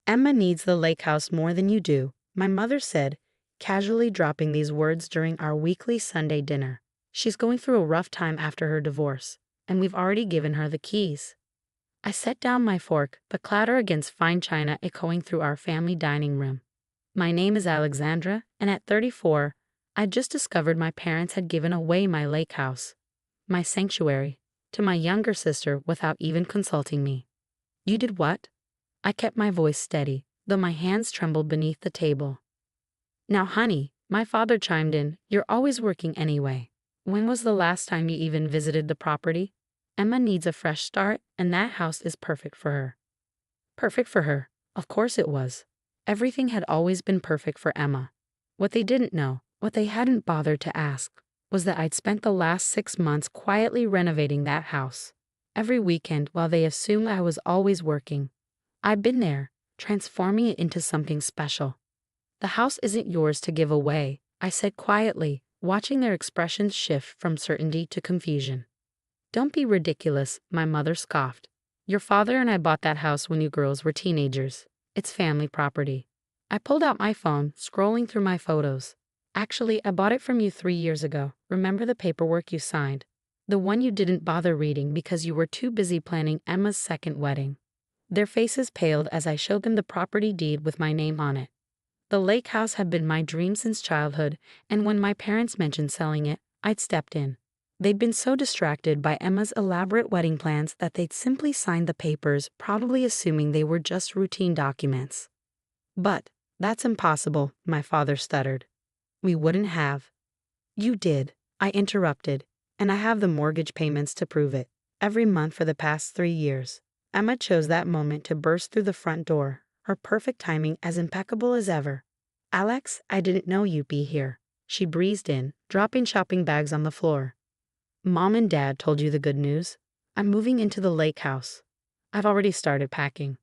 Emma needs the lake house more than you do, my mother said, casually dropping these words during our weekly Sunday dinner. She's going through a rough time after her divorce, and we've already given her the keys. I set down my fork, the clatter against fine china echoing through our family dining room. My name is Alexandra, and at 34, I'd just discovered my parents had given away my lake house, my sanctuary, to my younger sister without even consulting me. You did what? I kept my voice steady, though my hands trembled beneath the table. Now, honey, my father chimed in, you're always working anyway. When was the last time you even visited the property? Emma needs a fresh start, and that house is perfect for her. Perfect for her. Of course it was. Everything had always been perfect for Emma. What they didn't know, what they hadn't bothered to ask, was that I'd spent the last 6 months quietly renovating that house. Every weekend, while they assumed I was always working, I'd been there, transforming it into something special. The house isn't yours to give away, I said quietly, watching their expressions shift from certainty to confusion. Don't be ridiculous, my mother scoffed. Your father and I bought that house when you girls were teenagers. It's family property. I pulled out my phone, scrolling through my photos. Actually, I bought it from you 3 years ago. Remember the paperwork you signed? The one you didn't bother reading because you were too busy planning Emma's second wedding. Their faces paled as I showed them the property deed with my name on it. The lake house had been my dream since childhood, and when my parents mentioned selling it, I'd stepped in. They'd been so distracted by Emma's elaborate wedding plans that they'd simply signed the papers, probably assuming they were just routine documents. But that's impossible, my father stuttered. We wouldn't have. You did, I interrupted, and I have the mortgage payments to prove it. Every month for the past 3 years. Emma chose that moment to burst through the front door, her perfect timing as impeccable as ever. Alex, I didn't know you'd be here. She breezed in, dropping shopping bags on the floor. Mom and Dad told you the good news. I'm moving into the lake house. I've already started packing.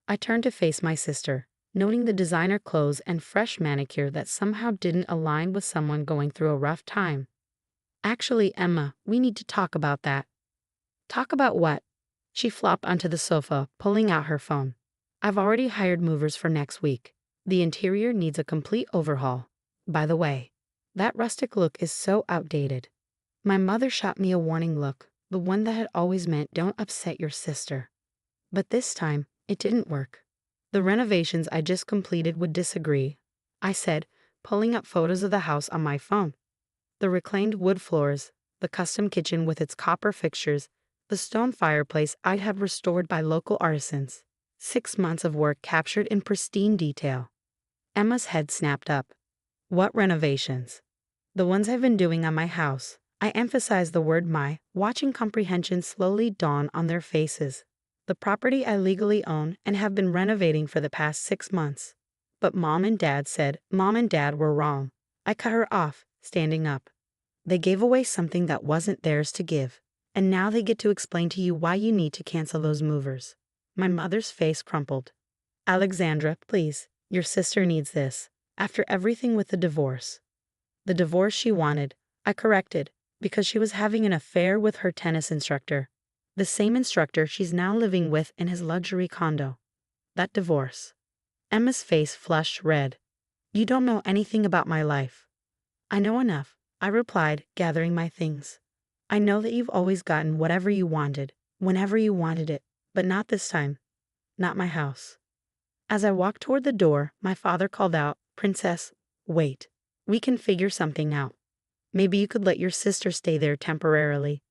I turned to face my sister, noting the designer clothes and fresh manicure that somehow didn't align with someone going through a rough time. Actually, Emma, we need to talk about that. Talk about what? She flopped onto the sofa, pulling out her phone. I've already hired movers for next week. The interior needs a complete overhaul. By the way, that rustic look is so outdated. My mother shot me a warning look, the one that had always meant don't upset your sister. But this time, it didn't work. The renovations I just completed would disagree, I said, pulling up photos of the house on my phone. The reclaimed wood floors, the custom kitchen with its copper fixtures, the stone fireplace I'd had restored by local artisans. 6 months of work captured in pristine detail. Emma's head snapped up. What renovations? The ones I've been doing on my house. I emphasized the word my, watching comprehension slowly dawn on their faces. The property I legally own and have been renovating for the past 6 months. But Mom and Dad were wrong. I cut her off, standing up. They gave away something that wasn't theirs to give. And now they get to explain to you why you need to cancel those movers. My mother's face crumpled. Alexandra, please, your sister needs this. After everything with the divorce. The divorce she wanted, I corrected, because she was having an affair with her tennis instructor. The same instructor she's now living with in his luxury condo. That divorce. Emma's face flushed red. You don't know anything about my life. I know enough, I replied, gathering my things. I know that you've always gotten whatever you wanted, whenever you wanted it, but not this time. Not my house. As I walked toward the door, my father called out, Princess, wait. We can figure something out. Maybe you could let your sister stay there temporarily.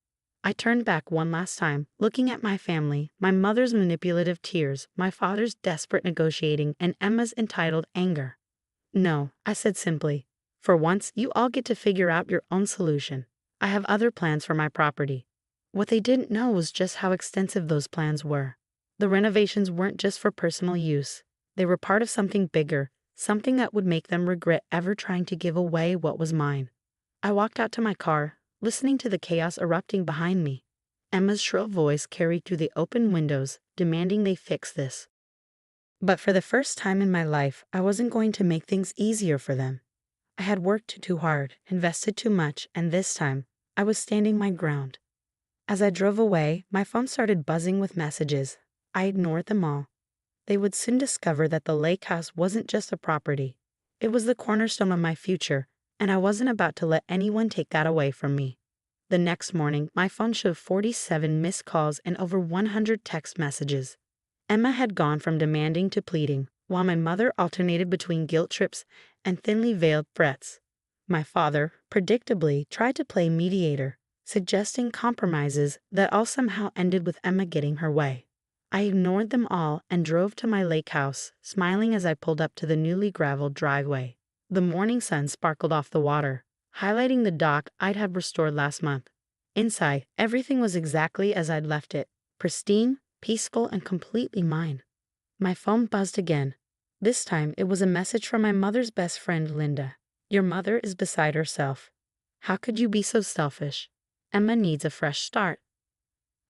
I turned back one last time, looking at my family, my mother's manipulative tears, my father's desperate negotiating, and Emma's entitled anger. No, I said simply. For once, you all get to figure out your own solution. I have other plans for my property. What they didn't know was just how extensive those plans were. The renovations weren't just for personal use. They were part of something bigger, something that would make them regret ever trying to give away what was mine. I walked out to my car, listening to the chaos erupting behind me. Emma's shrill voice carried through the open windows, demanding they fix this. But for the first time in my life, I wasn't going to make things easier for them. I had worked too hard, invested too much, and this time, I was standing my ground. As I drove away, my phone started buzzing with messages. I ignored them all. They would soon discover that the lake house wasn't just a property. It was the cornerstone of my future, and I wasn't about to let anyone take that away from me. The next morning, my phone showed 47 missed calls and over 100 text messages. Emma had gone from demanding to pleading, while my mother alternated between guilt trips and thinly veiled threats. My father, predictably, tried to play mediator, suggesting compromises that all somehow ended with Emma getting her way. I ignored them all and drove to my lake house, smiling as I pulled up to the newly graveled driveway. The morning sun sparkled off the water, highlighting the dock I'd had restored last month. Inside, everything was exactly as I'd left it, pristine, peaceful, and completely mine. My phone buzzed again. This time, it was a message from my mother's best friend, Linda. "Your mother is beside herself. How could you be so selfish? Emma needs a fresh start."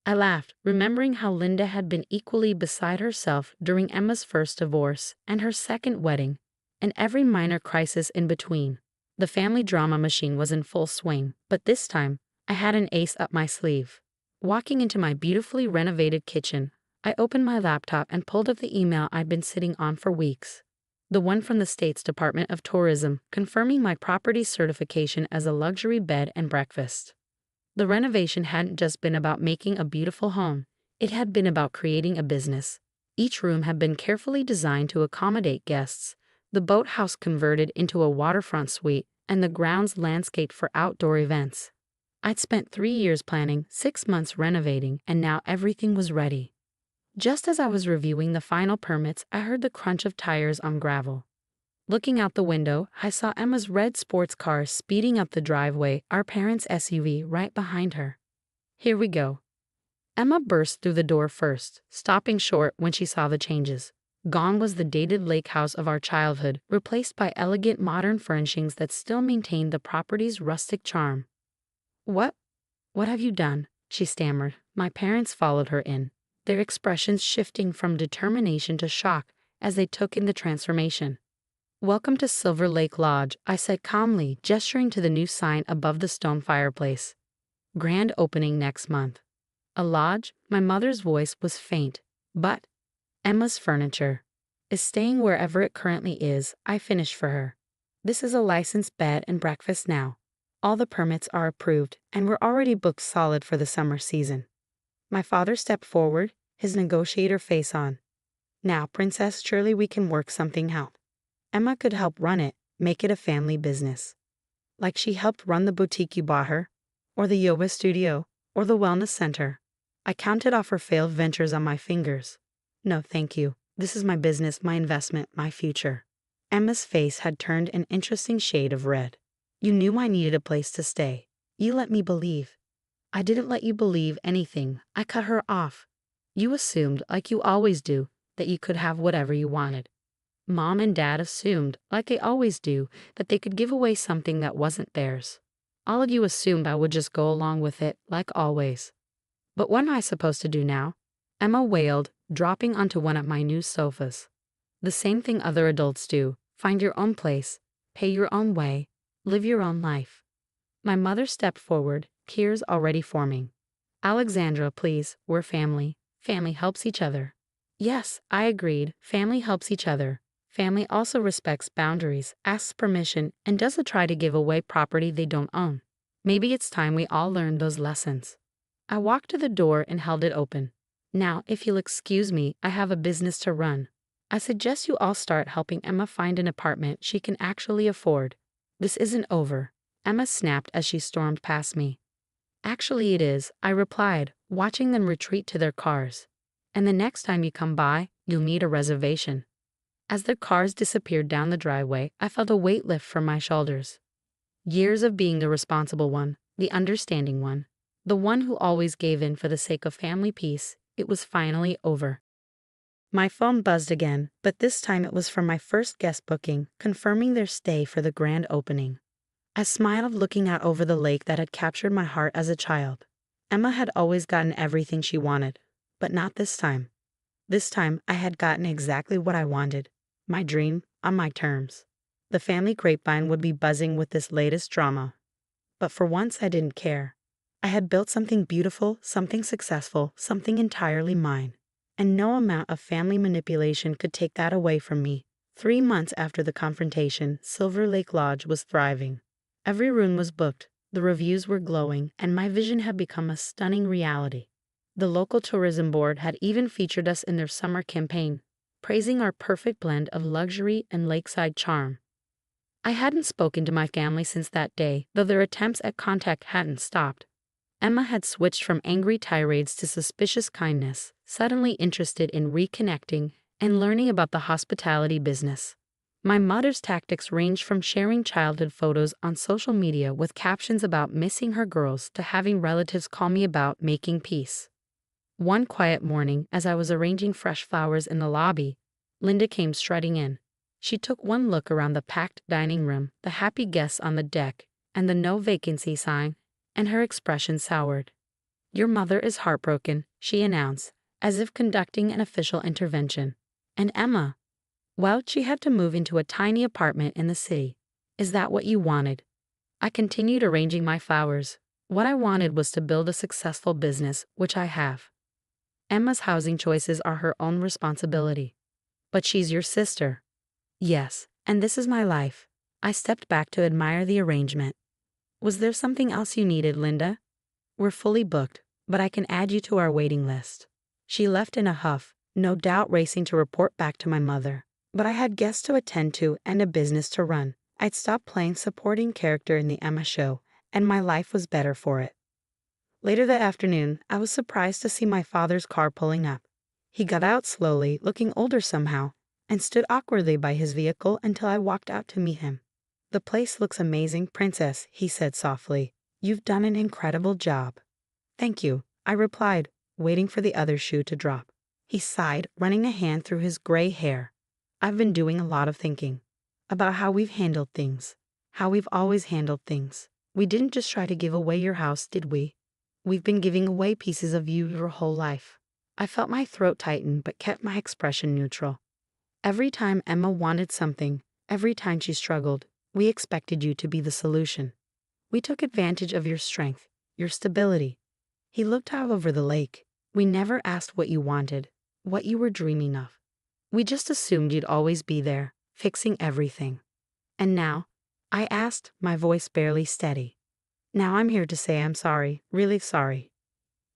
I laughed, remembering how Linda had been equally beside herself during Emma's first divorce and her second wedding, and every minor crisis in between. The family drama machine was in full swing, but this time, I had an ace up my sleeve. Walking into my beautifully renovated kitchen, I opened my laptop and pulled up the email I'd been sitting on for weeks. The one from the state's Department of Tourism, confirming my property's certification as a luxury bed and breakfast. The renovation hadn't just been about making a beautiful home, it had been about creating a business. Each room had been carefully designed to accommodate guests, the boathouse converted into a waterfront suite, and the grounds landscaped for outdoor events. I'd spent 3 years planning, 6 months renovating, and now everything was ready. Just as I was reviewing the final permits, I heard the crunch of tires on gravel. Looking out the window, I saw Emma's red sports car speeding up the driveway, our parents' SUV right behind her. "Here we go." Emma burst through the door first, stopping short when she saw the changes. Gone was the dated lake house of our childhood, replaced by elegant modern furnishings that still maintained the property's rustic charm. What have you done?" she stammered. My parents followed her in, their expressions shifting from determination to shock as they took in the transformation. "Welcome to Silver Lake Lodge," I said calmly, gesturing to the new sign above the stone fireplace. "Grand opening next month." "A lodge?" My mother's voice was faint. "But Emma's furniture is staying wherever it currently is," I finished for her. "This is a licensed bed and breakfast now. All the permits are approved, and we're already booked solid for the summer season." My father stepped forward, his negotiator face on. "Now, Princess, surely we can work something out. Emma could help run it, make it a family business. Like she helped run the boutique you bought her, or the yoga studio, or the wellness center." I counted off her failed ventures on my fingers. "No, thank you. This is my business, my investment, my future." Emma's face had turned an interesting shade of red. "You knew I needed a place to stay. You let me believe." "I didn't let you believe anything. I cut her off. You assumed, like you always do, that you could have whatever you wanted. Mom and Dad assumed, like they always do, that they could give away something that wasn't theirs. All of you assumed I would just go along with it, like always. But what am I supposed to do now?" Emma wailed, dropping onto one of my new sofas. "The same thing other adults do. Find your own place, pay your own way, live your own life." My mother stepped forward, tears already forming. "Alexandra, please, we're family. Family helps each other." Yes, I agreed. Family helps each other. Family also respects boundaries, asks permission, and doesn't try to give away property they don't own. Maybe it's time we all learned those lessons. I walked to the door and held it open. "Now, if you'll excuse me, I have a business to run. I suggest you all start helping Emma find an apartment she can actually afford. This isn't over," Emma snapped as she stormed past me. "Actually it is," I replied, watching them retreat to their cars. "And the next time you come by, you'll need a reservation." As their cars disappeared down the driveway, I felt a weight lift from my shoulders. Years of being the responsible one, the understanding one, the one who always gave in for the sake of family peace, it was finally over. My phone buzzed again, but this time it was from my first guest booking, confirming their stay for the grand opening. I smiled, looking out over the lake that had captured my heart as a child. Emma had always gotten everything she wanted, but not this time. This time I had gotten exactly what I wanted. My dream, on my terms. The family grapevine would be buzzing with this latest drama. But for once I didn't care. I had built something beautiful, something successful, something entirely mine. and no amount of family manipulation could take that away from me. 3 months after the confrontation, Silver Lake Lodge was thriving. Every room was booked, the reviews were glowing, and my vision had become a stunning reality. The local tourism board had even featured us in their summer campaign, praising our perfect blend of luxury and lakeside charm. I hadn't spoken to my family since that day, though their attempts at contact hadn't stopped. Emma had switched from angry tirades to suspicious kindness, suddenly interested in reconnecting and learning about the hospitality business. My mother's tactics ranged from sharing childhood photos on social media with captions about missing her girls to having relatives call me about making peace. One quiet morning, as I was arranging fresh flowers in the lobby, Linda came strutting in. She took one look around the packed dining room, the happy guests on the deck, and the no vacancy sign, and her expression soured. "Your mother is heartbroken," she announced, as if conducting an official intervention. "And Emma? Well, she had to move into a tiny apartment in the city. Is that what you wanted?" I continued arranging my flowers. What I wanted was to build a successful business, which I have. Emma's housing choices are her own responsibility. But she's your sister. Yes, and this is my life. I stepped back to admire the arrangement. "Was there something else you needed, Linda?" "We're fully booked, but I can add you to our waiting list." She left in a huff, no doubt racing to report back to my mother. But I had guests to attend to and a business to run. I'd stopped playing supporting character in the Emma show, and my life was better for it. Later that afternoon, I was surprised to see my father's car pulling up. He got out slowly, looking older somehow, and stood awkwardly by his vehicle until I walked out to meet him. "The place looks amazing, Princess," he said softly. "You've done an incredible job." "Thank you," I replied, waiting for the other shoe to drop. He sighed, running a hand through his gray hair. "I've been doing a lot of thinking about how we've handled things, how we've always handled things. We didn't just try to give away your house, did we? We've been giving away pieces of you your whole life." I felt my throat tighten but kept my expression neutral. "Every time Emma wanted something, every time she struggled, we expected you to be the solution. We took advantage of your strength, your stability." He looked out over the lake. "We never asked what you wanted, what you were dreaming of. We just assumed you'd always be there, fixing everything. And now," I asked, my voice barely steady. "Now I'm here to say I'm sorry, really sorry."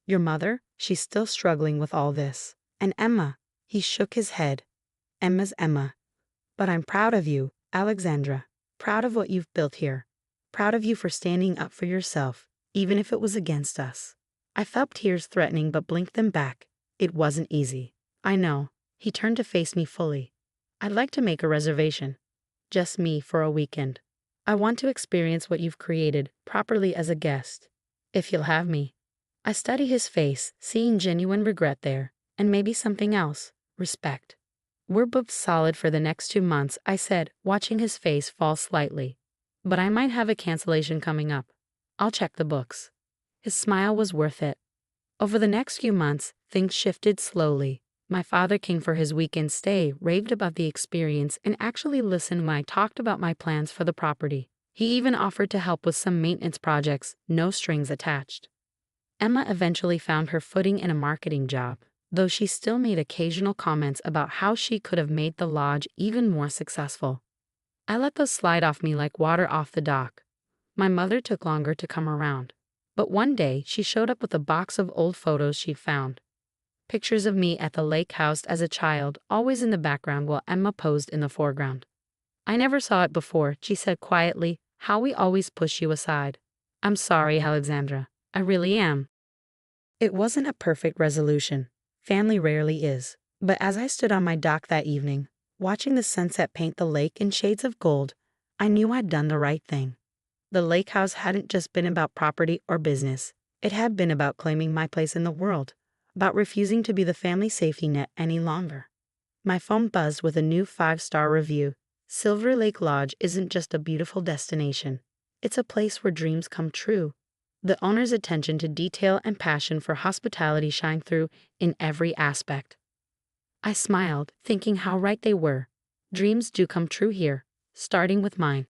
"Your mother? She's still struggling with all this. And Emma?" He shook his head. "Emma's Emma. But I'm proud of you, Alexandra. Proud of what you've built here. Proud of you for standing up for yourself, even if it was against us." I felt tears threatening but blinked them back. It wasn't easy. "I know." He turned to face me fully. "I'd like to make a reservation. Just me for a weekend. I want to experience what you've created properly as a guest. If you'll have me." I studied his face, seeing genuine regret there, and maybe something else, respect. "We're booked solid for the next 2 months," I said, watching his face fall slightly. "But I might have a cancellation coming up. I'll check the books." His smile was worth it. Over the next few months, things shifted slowly. My father came for his weekend stay, raved about the experience, and actually listened when I talked about my plans for the property. He even offered to help with some maintenance projects, no strings attached. Emma eventually found her footing in a marketing job, though she still made occasional comments about how she could have made the lodge even more successful. I let those slide off me like water off the dock. My mother took longer to come around. But one day, she showed up with a box of old photos she'd found. Pictures of me at the lake house as a child, always in the background while Emma posed in the foreground. "I never saw it before," she said quietly. "How we always push you aside." "I'm sorry, Alexandra. I really am." It wasn't a perfect resolution. Family rarely is. But as I stood on my dock that evening, watching the sunset paint the lake in shades of gold, I knew I'd done the right thing. The lake house hadn't just been about property or business. It had been about claiming my place in the world, about refusing to be the family safety net any longer. My phone buzzed with a new 5-star review. "Silver Lake Lodge isn't just a beautiful destination. It's a place where dreams come true." The owner's attention to detail and passion for hospitality shined through in every aspect. I smiled, thinking how right they were. Dreams do come true here, starting with mine.